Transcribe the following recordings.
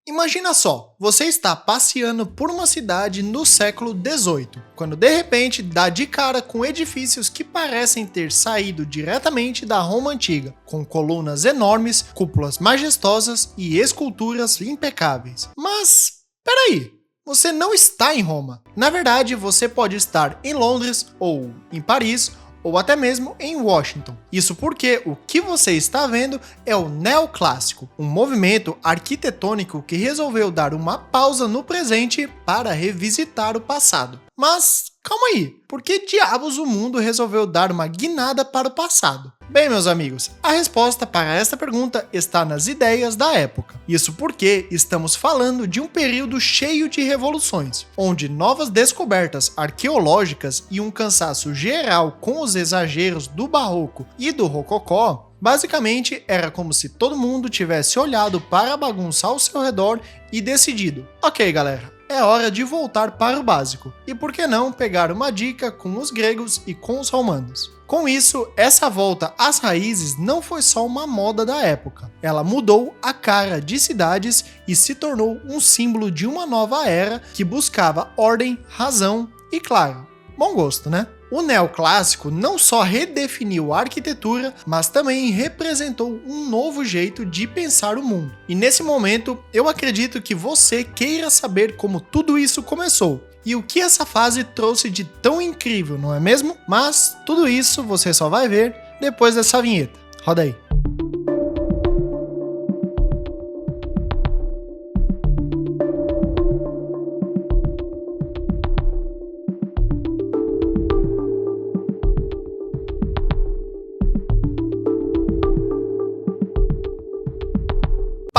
Imagina só, você está passeando por uma cidade no século XVIII, quando de repente dá de cara com edifícios que parecem ter saído diretamente da Roma Antiga, com colunas enormes, cúpulas majestosas e esculturas impecáveis. Mas, peraí, você não está em Roma. Na verdade, você pode estar em Londres, ou em Paris, ou até mesmo em Washington. Isso porque o que você está vendo é o neoclássico, um movimento arquitetônico que resolveu dar uma pausa no presente para revisitar o passado. Mas calma aí, por que diabos o mundo resolveu dar uma guinada para o passado? Bem, meus amigos, a resposta para esta pergunta está nas ideias da época. Isso porque estamos falando de um período cheio de revoluções, onde novas descobertas arqueológicas e um cansaço geral com os exageros do barroco e do rococó, basicamente era como se todo mundo tivesse olhado para a bagunça ao seu redor e decidido: ok, galera, é hora de voltar para o básico. E por que não pegar uma dica com os gregos e com os romanos? Com isso, essa volta às raízes não foi só uma moda da época. Ela mudou a cara de cidades e se tornou um símbolo de uma nova era que buscava ordem, razão e, claro, bom gosto, né? O neoclássico não só redefiniu a arquitetura, mas também representou um novo jeito de pensar o mundo. E nesse momento, eu acredito que você queira saber como tudo isso começou e o que essa fase trouxe de tão incrível, não é mesmo? Mas tudo isso você só vai ver depois dessa vinheta. Roda aí.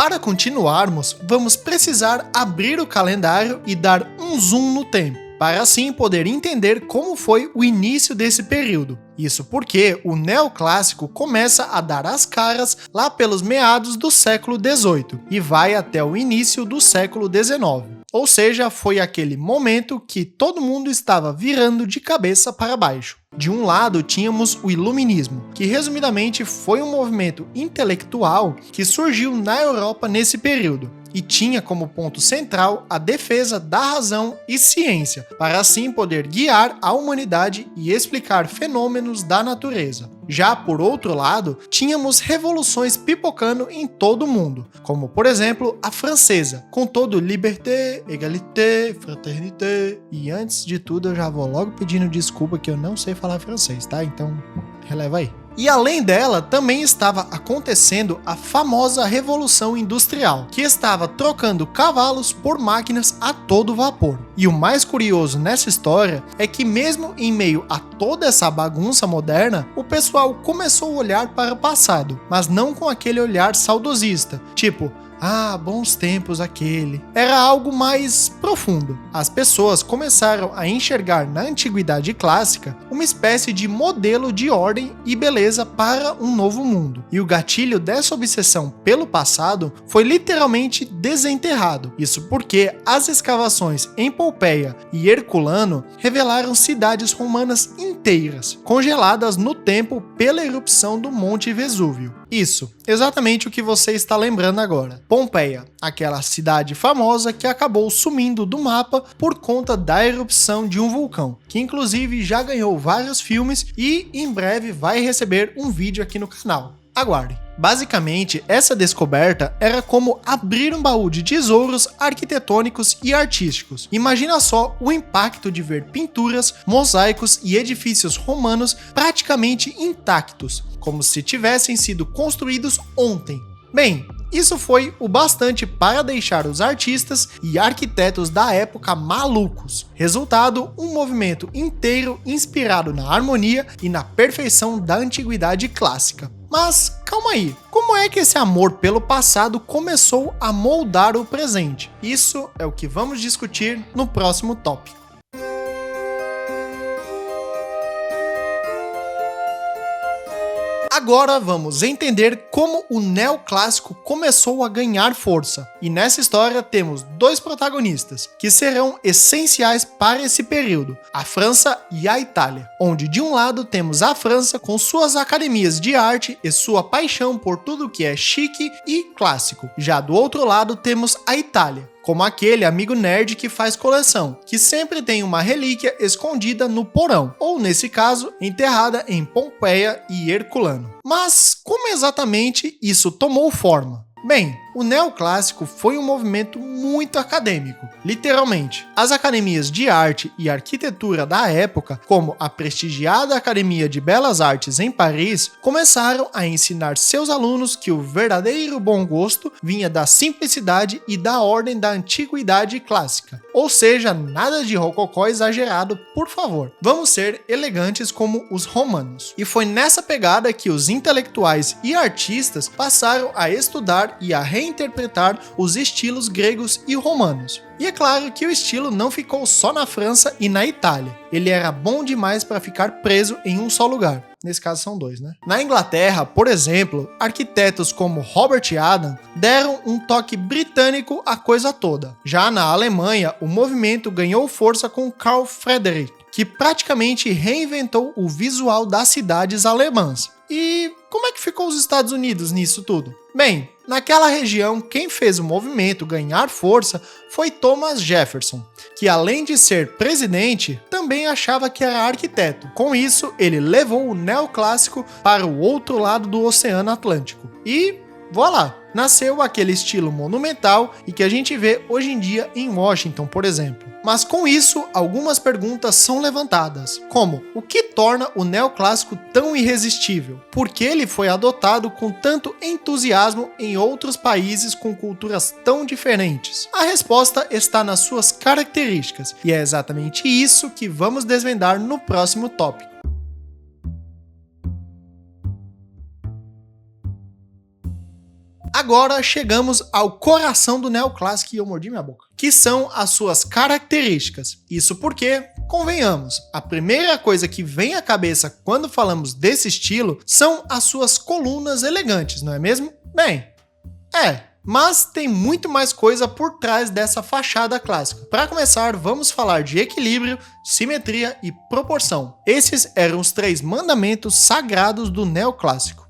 Para continuarmos, vamos precisar abrir o calendário e dar um zoom no tempo, para assim poder entender como foi o início desse período. Isso porque o neoclássico começa a dar as caras lá pelos meados do século XVIII e vai até o início do século XIX. Ou seja, foi aquele momento que todo mundo estava virando de cabeça para baixo. De um lado, tínhamos o Iluminismo, que resumidamente foi um movimento intelectual que surgiu na Europa nesse período, e tinha como ponto central a defesa da razão e ciência, para assim poder guiar a humanidade e explicar fenômenos da natureza. Já por outro lado, tínhamos revoluções pipocando em todo o mundo, como por exemplo a francesa, com todo liberté, égalité, fraternité. E antes de tudo eu já vou logo pedindo desculpa que eu não sei falar francês, tá? Então releva aí. E além dela, também estava acontecendo a famosa Revolução Industrial, que estava trocando cavalos por máquinas a todo vapor. E o mais curioso nessa história é que mesmo em meio a toda essa bagunça moderna, o pessoal começou a olhar para o passado, mas não com aquele olhar saudosista, tipo: ah, bons tempos aquele. Era algo mais profundo. As pessoas começaram a enxergar na antiguidade clássica uma espécie de modelo de ordem e beleza para um novo mundo. E o gatilho dessa obsessão pelo passado foi literalmente desenterrado. Isso porque as escavações em Pompeia e Herculano revelaram cidades romanas inteiras, congeladas no tempo pela erupção do Monte Vesúvio. Isso, exatamente o que você está lembrando agora. Pompeia, aquela cidade famosa que acabou sumindo do mapa por conta da erupção de um vulcão, que inclusive já ganhou vários filmes e em breve vai receber um vídeo aqui no canal. Aguardem. Basicamente, essa descoberta era como abrir um baú de tesouros arquitetônicos e artísticos. Imagina só o impacto de ver pinturas, mosaicos e edifícios romanos praticamente intactos, como se tivessem sido construídos ontem. Bem, isso foi o bastante para deixar os artistas e arquitetos da época malucos. Resultado, um movimento inteiro inspirado na harmonia e na perfeição da antiguidade clássica. Mas calma aí, como é que esse amor pelo passado começou a moldar o presente? Isso é o que vamos discutir no próximo tópico. Agora vamos entender como o neoclássico começou a ganhar força. E nessa história temos dois protagonistas, que serão essenciais para esse período, a França e a Itália. Onde de um lado temos a França com suas academias de arte e sua paixão por tudo que é chique e clássico. Já do outro lado temos a Itália, como aquele amigo nerd que faz coleção, que sempre tem uma relíquia escondida no porão, ou nesse caso, enterrada em Pompeia e Herculano. Mas como exatamente isso tomou forma? Bem, o neoclássico foi um movimento muito acadêmico, literalmente. As academias de arte e arquitetura da época, como a prestigiada Academia de Belas Artes em Paris, começaram a ensinar seus alunos que o verdadeiro bom gosto vinha da simplicidade e da ordem da antiguidade clássica. Ou seja, nada de rococó exagerado, por favor. Vamos ser elegantes como os romanos. E foi nessa pegada que os intelectuais e artistas passaram a estudar e a reinterpretar os estilos gregos e romanos. E é claro que o estilo não ficou só na França e na Itália. Ele era bom demais para ficar preso em um só lugar. Nesse caso são dois, né? Na Inglaterra, por exemplo, arquitetos como Robert Adam deram um toque britânico à coisa toda. Já na Alemanha, o movimento ganhou força com Carl Friedrich, que praticamente reinventou o visual das cidades alemãs. E como é que ficou os Estados Unidos nisso tudo? Bem, naquela região, quem fez o movimento ganhar força foi Thomas Jefferson, que além de ser presidente, também achava que era arquiteto. Com isso, ele levou o neoclássico para o outro lado do Oceano Atlântico. E voilá! Nasceu aquele estilo monumental e que a gente vê hoje em dia em Washington, por exemplo. Mas com isso, algumas perguntas são levantadas, como o que torna o neoclássico tão irresistível? Por que ele foi adotado com tanto entusiasmo em outros países com culturas tão diferentes? A resposta está nas suas características, e é exatamente isso que vamos desvendar no próximo tópico. Agora chegamos ao coração do neoclássico e eu mordi minha boca, que são as suas características. Isso porque, convenhamos, a primeira coisa que vem à cabeça quando falamos desse estilo são as suas colunas elegantes, não é mesmo? Bem, mas tem muito mais coisa por trás dessa fachada clássica. Para começar, vamos falar de equilíbrio, simetria e proporção. Esses eram os 3 mandamentos sagrados do neoclássico.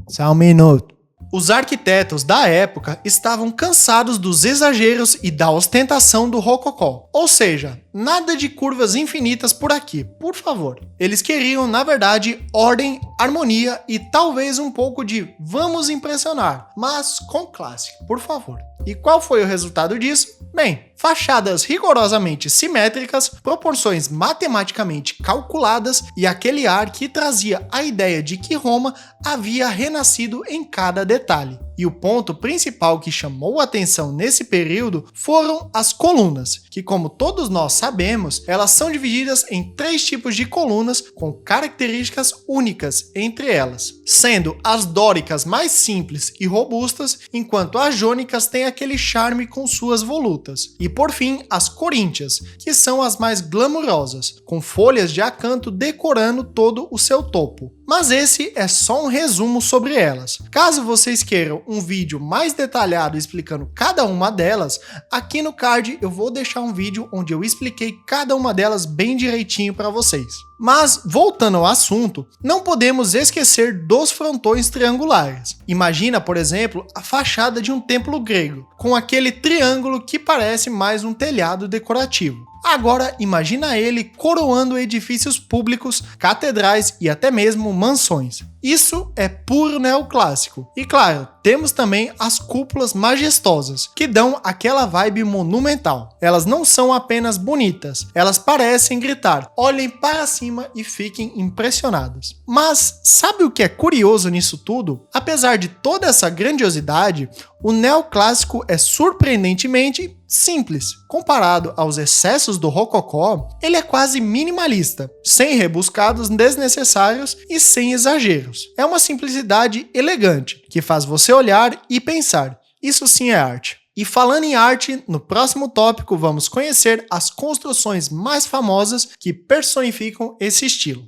Só um minuto. Os arquitetos da época estavam cansados dos exageros e da ostentação do rococó. Ou seja, nada de curvas infinitas por aqui, por favor. Eles queriam, na verdade, ordem, harmonia e talvez um pouco de vamos impressionar, mas com classe, por favor. E qual foi o resultado disso? Bem, fachadas rigorosamente simétricas, proporções matematicamente calculadas e aquele ar que trazia a ideia de que Roma havia renascido em cada detalhe. E o ponto principal que chamou a atenção nesse período foram as colunas, que, como todos nós sabemos, elas são divididas em 3 tipos de colunas com características únicas entre elas, sendo as dóricas mais simples e robustas, enquanto as jônicas têm aquele charme com suas volutas. E por fim, as coríntias, que são as mais glamourosas, com folhas de acanto decorando todo o seu topo. Mas esse é só um resumo sobre elas. Caso vocês queiram um vídeo mais detalhado explicando cada uma delas, aqui no card eu vou deixar um vídeo onde eu expliquei cada uma delas bem direitinho para vocês. Mas, voltando ao assunto, não podemos esquecer dos frontões triangulares. Imagina, por exemplo, a fachada de um templo grego, com aquele triângulo que parece mais um telhado decorativo. Agora, imagina ele coroando edifícios públicos, catedrais e até mesmo mansões. Isso é puro neoclássico. E claro, temos também as cúpulas majestosas, que dão aquela vibe monumental. Elas não são apenas bonitas, elas parecem gritar, olhem para cima e fiquem impressionados. Mas sabe o que é curioso nisso tudo? Apesar de toda essa grandiosidade, o neoclássico é surpreendentemente simples. Comparado aos excessos do rococó, ele é quase minimalista, sem rebuscados desnecessários e sem exageros. É uma simplicidade elegante, que faz você olhar e pensar, isso sim é arte. E falando em arte, no próximo tópico vamos conhecer as construções mais famosas que personificam esse estilo.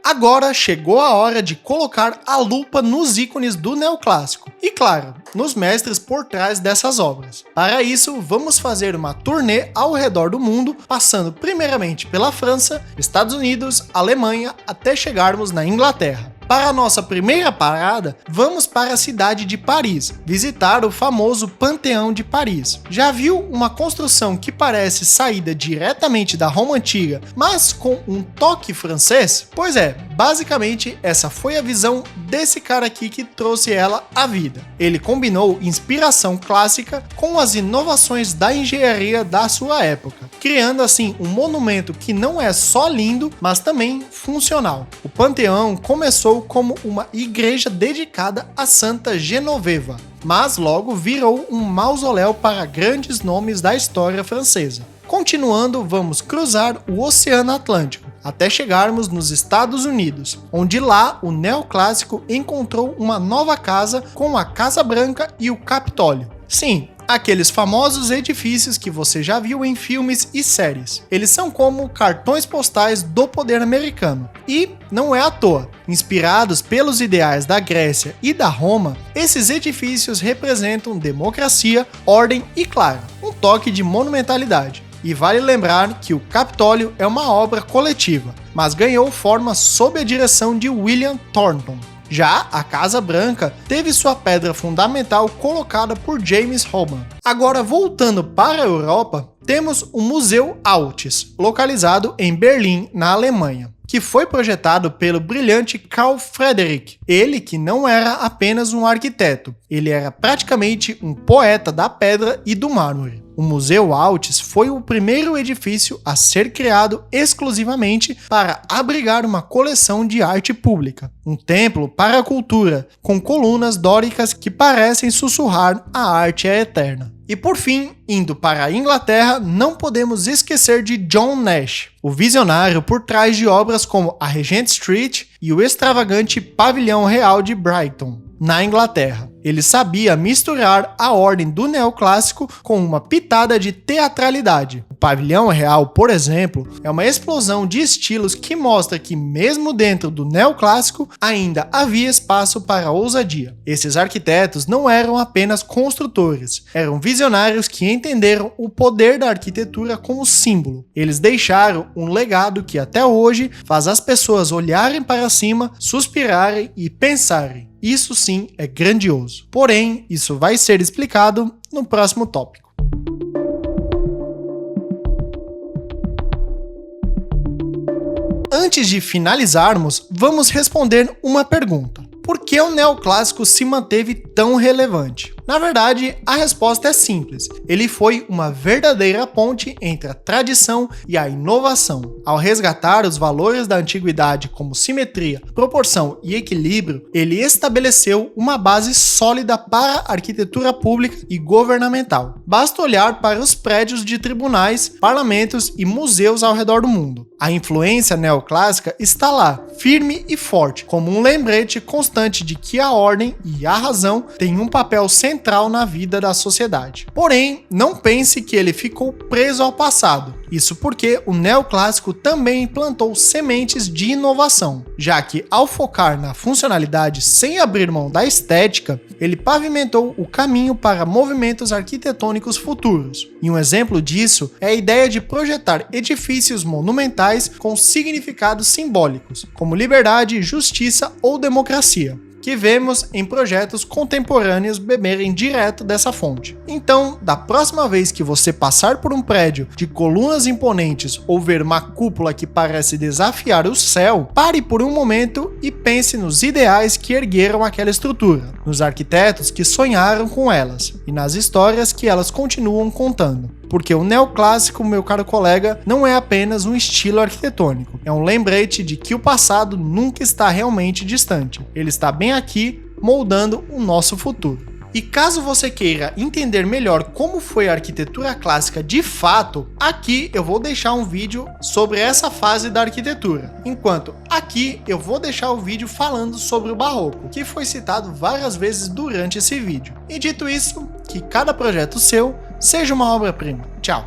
Agora chegou a hora de colocar a lupa nos ícones do neoclássico e, claro, nos mestres por trás dessas obras. Para isso, vamos fazer uma turnê ao redor do mundo, passando primeiramente pela França, Estados Unidos, Alemanha, até chegarmos na Inglaterra. Para a nossa primeira parada, vamos para a cidade de Paris, visitar o famoso Panteão de Paris. Já viu uma construção que parece saída diretamente da Roma Antiga, mas com um toque francês? Pois é, basicamente essa foi a visão desse cara aqui que trouxe ela à vida. Ele combinou inspiração clássica com as inovações da engenharia da sua época, criando assim um monumento que não é só lindo, mas também funcional. O Panteão começou como uma igreja dedicada a Santa Genoveva, mas logo virou um mausoléu para grandes nomes da história francesa. Continuando, vamos cruzar o Oceano Atlântico, até chegarmos nos Estados Unidos, onde lá o neoclássico encontrou uma nova casa com a Casa Branca e o Capitólio. Sim, aqueles famosos edifícios que você já viu em filmes e séries. Eles são como cartões postais do poder americano. E não é à toa. Inspirados pelos ideais da Grécia e da Roma, esses edifícios representam democracia, ordem e, claro, um toque de monumentalidade. E vale lembrar que o Capitólio é uma obra coletiva, mas ganhou forma sob a direção de William Thornton. Já a Casa Branca teve sua pedra fundamental colocada por James Hobson. Agora, voltando para a Europa, temos o Museu Altes, localizado em Berlim, na Alemanha, que foi projetado pelo brilhante Carl Friedrich. Ele que não era apenas um arquiteto, ele era praticamente um poeta da pedra e do mármore. O Museu Altes foi o primeiro edifício a ser criado exclusivamente para abrigar uma coleção de arte pública, um templo para a cultura, com colunas dóricas que parecem sussurrar a arte é eterna. E por fim, indo para a Inglaterra, não podemos esquecer de John Nash, o visionário por trás de obras como a Regent Street e o extravagante Pavilhão Real de Brighton, na Inglaterra. Ele sabia misturar a ordem do neoclássico com uma pitada de teatralidade. O Pavilhão Real, por exemplo, é uma explosão de estilos que mostra que mesmo dentro do neoclássico ainda havia espaço para ousadia. Esses arquitetos não eram apenas construtores, eram visionários que entenderam o poder da arquitetura como símbolo. Eles deixaram um legado que até hoje faz as pessoas olharem para cima, suspirarem e pensarem. Isso sim é grandioso. Porém, isso vai ser explicado no próximo tópico. Antes de finalizarmos, vamos responder uma pergunta. Por que o neoclássico se manteve tão relevante? Na verdade, a resposta é simples. Ele foi uma verdadeira ponte entre a tradição e a inovação. Ao resgatar os valores da antiguidade como simetria, proporção e equilíbrio, ele estabeleceu uma base sólida para a arquitetura pública e governamental. Basta olhar para os prédios de tribunais, parlamentos e museus ao redor do mundo. A influência neoclássica está lá, firme e forte, como um lembrete constante de que a ordem e a razão têm um papel central na vida da sociedade. Porém, não pense que ele ficou preso ao passado. Isso porque o neoclássico também plantou sementes de inovação, já que ao focar na funcionalidade sem abrir mão da estética, ele pavimentou o caminho para movimentos arquitetônicos futuros. E um exemplo disso é a ideia de projetar edifícios monumentais com significados simbólicos, como liberdade, justiça ou democracia, que vemos em projetos contemporâneos beberem direto dessa fonte. Então, da próxima vez que você passar por um prédio de colunas imponentes ou ver uma cúpula que parece desafiar o céu, pare por um momento e pense nos ideais que ergueram aquela estrutura, nos arquitetos que sonharam com elas e nas histórias que elas continuam contando. Porque o neoclássico, meu caro colega, não é apenas um estilo arquitetônico. É um lembrete de que o passado nunca está realmente distante. Ele está bem aqui, moldando o nosso futuro. E caso você queira entender melhor como foi a arquitetura clássica de fato, aqui eu vou deixar um vídeo sobre essa fase da arquitetura, enquanto aqui eu vou deixar o vídeo falando sobre o barroco, que foi citado várias vezes durante esse vídeo. E dito isso, que cada projeto seu seja uma obra-prima. Tchau!